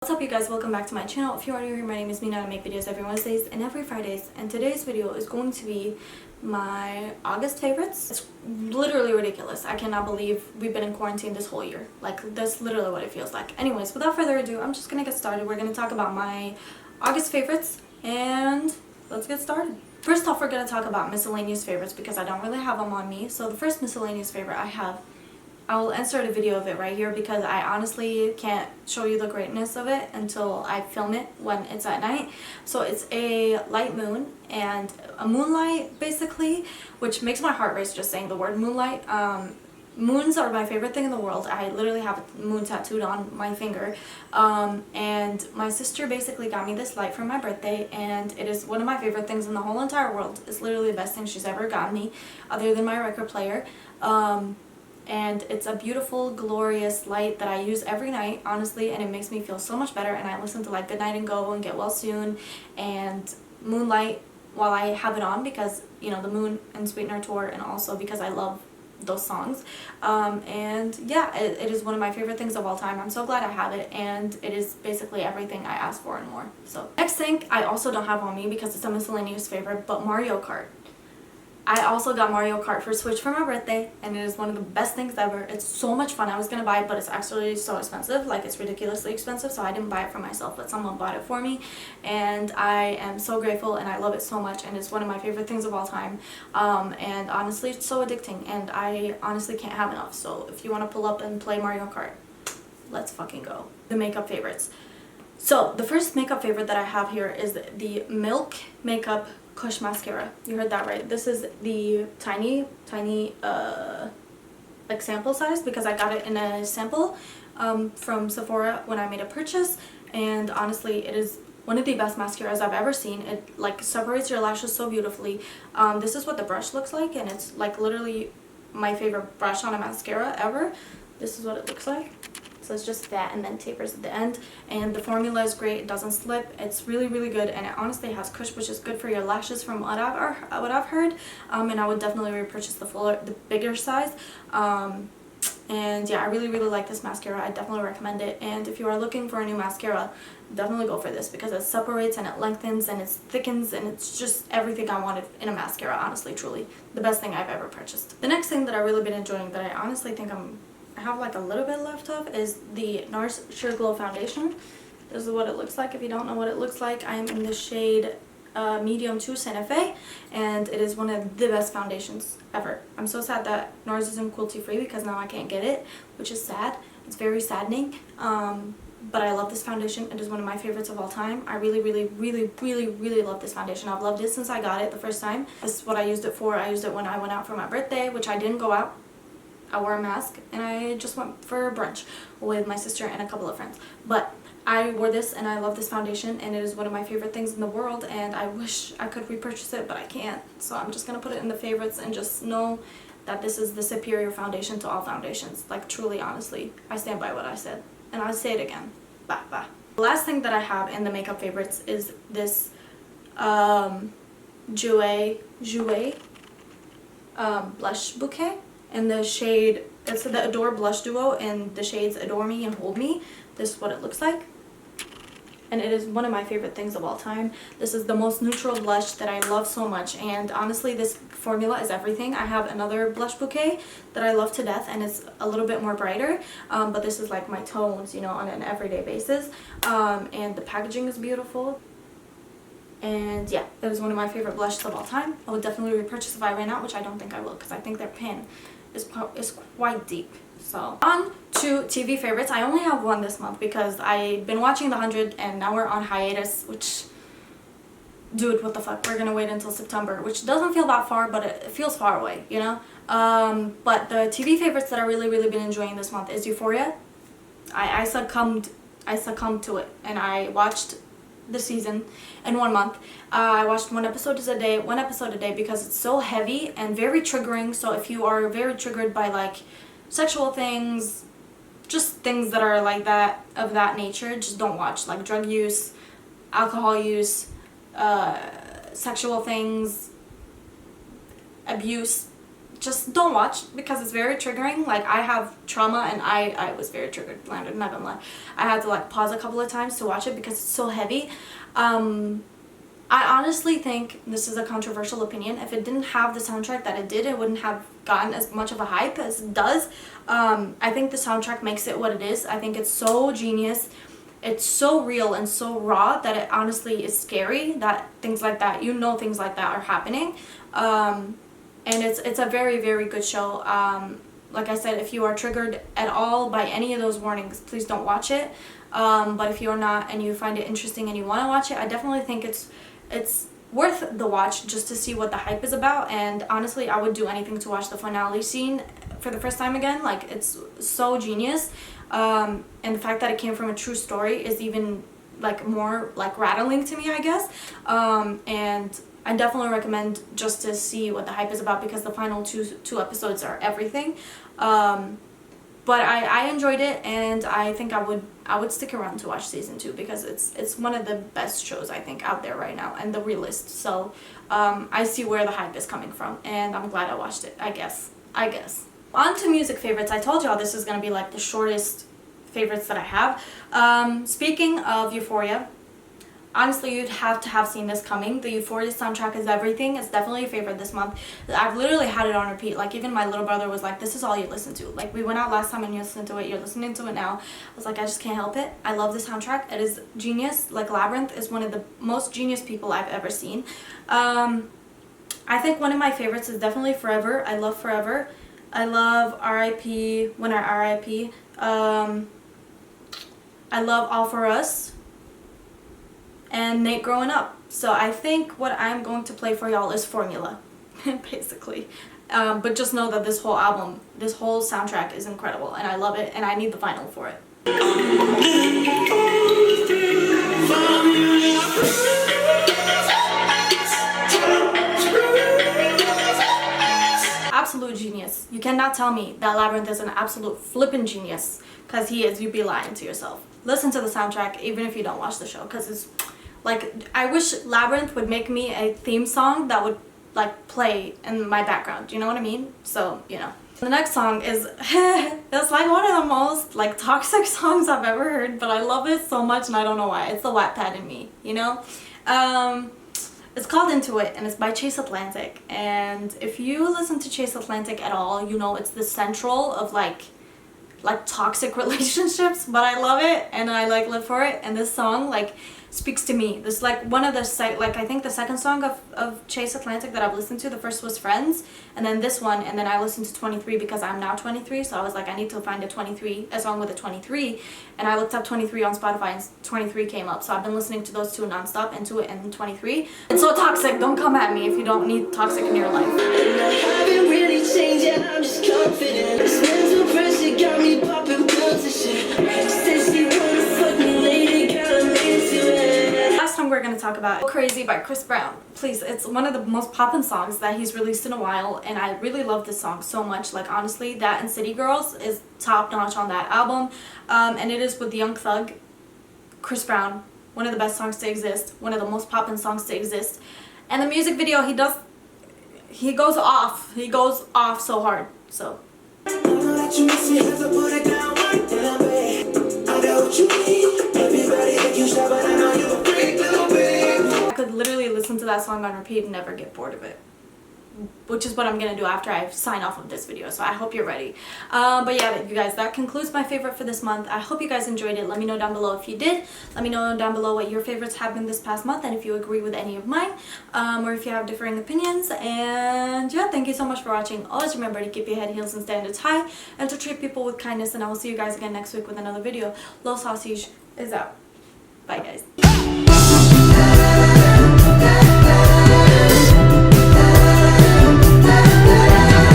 What's up you guys, welcome back to my channel. If you are new here, my name is Mina and I make videos every Wednesdays and every Fridays, and today's video is going to be my August favorites. It's literally ridiculous. I cannot believe we've been in quarantine this whole year. Like, that's literally what it feels like. Anyways, without further ado, I'm just gonna get started. We're gonna talk about my August favorites and let's get started. First off, we're gonna talk about miscellaneous favorites because I don't really have them on me. So the first miscellaneous favorite I have, I'll insert a video of it right here because I honestly can't show you the greatness of it until I film it when it's at night. So it's a light moon and a moonlight basically, which makes my heart race just saying the word moonlight. Moons are my favorite thing in the world. I literally have a moon tattooed on my finger. And my sister basically got me this light for my birthday, and it is one of my favorite things in the whole entire world. It's literally the best thing she's ever gotten me other than my record player. And it's a beautiful, glorious light that I use every night, honestly, and it makes me feel so much better. And I listen to like Good Night and Go and Get Well Soon and Moonlight while I have it on because, you know, the Moon and Sweetener tour, and also because I love those songs. And yeah, it is one of my favorite things of all time. I'm so glad I have it, and it is basically everything I asked for and more. So next thing I also don't have on me because it's a miscellaneous favorite, but Mario Kart. I also got Mario Kart for Switch for my birthday, and it is one of the best things ever. It's so much fun. I was gonna buy it, but it's actually so expensive. Like, it's ridiculously expensive, so I didn't buy it for myself, but someone bought it for me, and I am so grateful, and I love it so much, and it's one of my favorite things of all time. And honestly, it's so addicting, and I honestly can't have enough. So if you want to pull up and play Mario Kart, let's fucking go. The makeup favorites. So the first makeup favorite that I have here is the Milk Makeup Kush Mascara. You heard that right. This is the tiny like sample size because I got it in a sample from Sephora when I made a purchase, and honestly it is one of the best mascaras I've ever seen. It like separates your lashes so beautifully. This is what the brush looks like, and it's like literally my favorite brush on a mascara ever. This is what it looks like. So it's just that, and then tapers at the end, and the formula is great. It doesn't slip. It's really good, and it honestly has kush, which is good for your lashes from what I've heard. And I would definitely repurchase the bigger size. And yeah, I really like this mascara. I definitely recommend it. And if you are looking for a new mascara, definitely go for this because it separates and it lengthens and it thickens, and it's just everything I wanted in a mascara. Honestly, truly the best thing I've ever purchased. The next thing that I've really been enjoying that I honestly think I have like a little bit left of is the NARS Sheer Glow Foundation. This is what it looks like. If you don't know what it looks like, I am in the shade Medium 2 Santa Fe, and it is one of the best foundations ever. I'm so sad that NARS isn't cruelty free because now I can't get it, which is sad. It's very saddening. But I love this foundation. It is one of my favorites of all time. I really love this foundation. I've loved it since I got it the first time. This is what I used it for. I used it when I went out for my birthday, which I didn't go out. I wore a mask and I just went for brunch with my sister and a couple of friends. But I wore this and I love this foundation, and it is one of my favorite things in the world, and I wish I could repurchase it, but I can't. So I'm just gonna put it in the favorites and just know that this is the superior foundation to all foundations. Like, truly, honestly, I stand by what I said, and I'll say it again. Bye bye. The last thing that I have in the makeup favorites is this Jouer blush bouquet. In the shade, it's the Adore Blush Duo in the shades Adore Me and Hold Me. This is what it looks like, and it is one of my favorite things of all time. This is the most neutral blush that I love so much, and honestly this formula is everything. I have another blush bouquet that I love to death, and it's a little bit more brighter, but this is like my tones, you know, on an everyday basis. And the packaging is beautiful. And yeah, it is one of my favorite blushes of all time. I would definitely repurchase if I ran out, which I don't think I will because I think their pan is quite deep. So on to TV favorites. I only have one this month because I've been watching The 100 and now we're on hiatus, which, dude, what the fuck, we're gonna wait until September, which doesn't feel that far, but it feels far away, you know. But the TV favorites that I really been enjoying this month is Euphoria. I succumbed to it, and I watched the season in 1 month. I watched one episode a day because it's so heavy and very triggering. So if you are very triggered by like sexual things, just things that are like that, of that nature, just don't watch. Like drug use, alcohol use, sexual things, abuse, just don't watch because it's very triggering. Like, I have trauma and I was very triggered, I'm not gonna lie. I had to like pause a couple of times to watch it because it's so heavy. I honestly think, this is a controversial opinion, if it didn't have the soundtrack that it did, it wouldn't have gotten as much of a hype as it does. I think the soundtrack makes it what it is. I think it's so genius. It's so real and so raw that it honestly is scary that things like that, things like that are happening. And it's a very, very good show. Like I said, if you are triggered at all by any of those warnings, please don't watch it. But if you're not and you find it interesting and you want to watch it, I definitely think it's worth the watch just to see what the hype is about. And honestly, I would do anything to watch the finale scene for the first time again. Like, it's so genius. And the fact that it came from a true story is even like more like rattling to me, I guess. And I definitely recommend just to see what the hype is about because the final two episodes are everything. But I enjoyed it, and I think I would stick around to watch season 2 because it's one of the best shows I think out there right now, and the realest. So I see where the hype is coming from, and I'm glad I watched it. I guess. On to music favorites. I told y'all this is gonna be like the shortest favorites that I have. Speaking of Euphoria, honestly, you'd have to have seen this coming. The Euphoria soundtrack is everything. It's definitely a favorite this month. I've literally had it on repeat. Like, even my little brother was like, this is all you listen to. Like, we went out last time and you listened to it. You're listening to it now. I was like, I just can't help it. I love the soundtrack. It is genius. Like, Labyrinth is one of the most genius people I've ever seen. I think one of my favorites is definitely Forever. I love Forever. I love R.I.P. When I R.I.P. I love All For Us. And Nate Growing Up. So I think what I'm going to play for y'all is Formula, basically. But just know that this whole album, this whole soundtrack is incredible, and I love it, and I need the vinyl for it. Absolute genius. You cannot tell me that Labyrinth is an absolute flippin' genius, because he is. You'd be lying to yourself. Listen to the soundtrack even if you don't watch the show, because it's like, I wish Labyrinth would make me a theme song that would like play in my background, you know what I mean? So, you know. The next song is, it's like one of the most like toxic songs I've ever heard, but I love it so much and I don't know why. It's the Wattpad in me, you know? It's called Into It, and it's by Chase Atlantic. And if you listen to Chase Atlantic at all, you know it's the central of like toxic relationships, but I love it and I like live for it. And this song like speaks to me. This like one of the I think the second song of Chase Atlantic that I've listened to. The first was Friends, and then this one, and then I listened to 23 because I'm now 23, so I was like, I need to find a song with a 23, and I looked up 23 on Spotify and 23 came up. So I've been listening to those two nonstop, Into It and 23. It's so toxic. Don't come at me if you don't need toxic in your life. Really changed, yeah, I'm just confident. This mental pressure got me popping pills and shit. Says she wanna fuck me later, girl, I'm into it. Last song we're gonna talk about, Crazy by Chris Brown. Please, it's one of the most poppin' songs that he's released in a while, and I really love this song so much. Like, honestly, that and City Girls is top notch on that album. And it is with Young Thug, Chris Brown, one of the best songs to exist, one of the most poppin' songs to exist. And the music video, he goes off so hard. So I could literally listen to that song on repeat and never get bored of it, which is what I'm gonna do after I sign off of this video. So I hope you're ready. But yeah, you guys, that concludes my favorite for this month. I hope you guys enjoyed it. Let me know down below if you did. Let me know down below what your favorites have been this past month, and if you agree with any of mine, or if you have differing opinions. And yeah, thank you so much for watching. Always remember to keep your head, heels, and standards high, and to treat people with kindness. And I will see you guys again next week with another video. Los Sausage is out. Bye, guys.